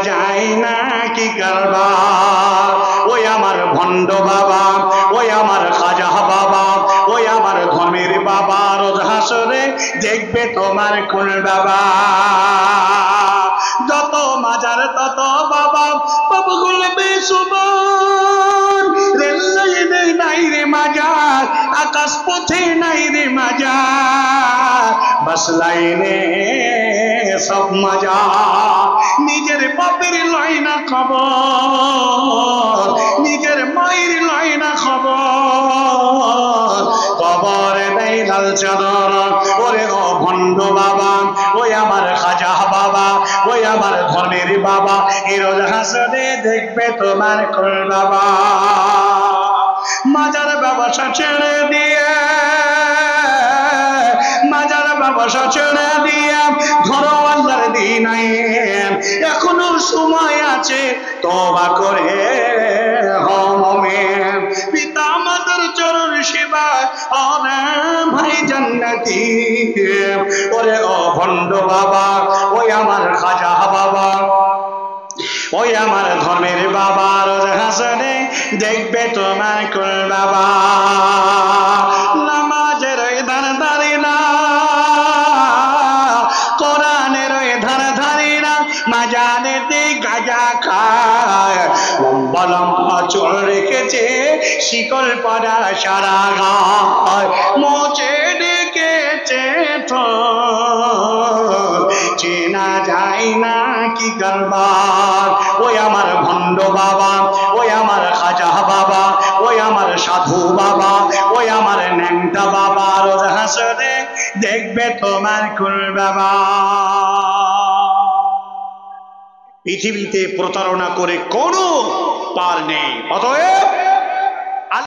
যায় না কি কারবার। ওই আমার ভণ্ড বাবা, ওই আমার খাজা বাবা, ওই আমার ধর্মের বাবা, রোজ হাসরে দেখবে তোমার কোন বাবা। যত মাজার তত বাবা, বাবাগুলো বেসুবান। রেল লাইনে নাই রে মাজার, আকাশ পথে নাই রে মাজার, বাস লাইনে সব মাজার। নিজের বাপের লয় না খবর, নিজের মায়ের লয় না খবর, কবরে দেয় লাল চাদর। ওরে ও ভণ্ড বাবা, ওই আমার খাজা বাবা, ওই আমার ধর্মের বাবা, এই রোজ হাসরে দেখবে তোমার কোন বাবা। মাজার ব্যবসা ছেড়ে দিয়ে, মাজার ব্যবসা ছেড়ে দিয়ে ধরো আল্লাহর দিন, এখনো সময় আছে তওবা করে হও মুমিন। পিতা মাতার চরণ সেবায় ওরে ভাই জান্নাতি। ওরে ও ভণ্ড বাবা, ওই আমার খাজা বাবা, ওই আমার ধর্মের বাবা, রোজ হাসরে দেখবে তোমার কোন বাবা। নামাজের ওই ধার ধারি না, কোরআনের ওই ধার ধারি না, মাজারেতে গাঁজা খায়, লম্বা লম্বা চুল রেখেছে, শিকল পরা সারা গায়, মোচে ডেকেছে চেনা যায় না কি কারবার। ওই আমার ভণ্ড বাবা, ওই আমার খাজা বাবা, ওই আমার সাধু বাবা, ওই আমার ন্যাংটা বাবা, রোজ হাসরে দেখবে তোমার কোন বাবা। পৃথিবীতে প্রতারণা করে কোনো পার নেই। অতএব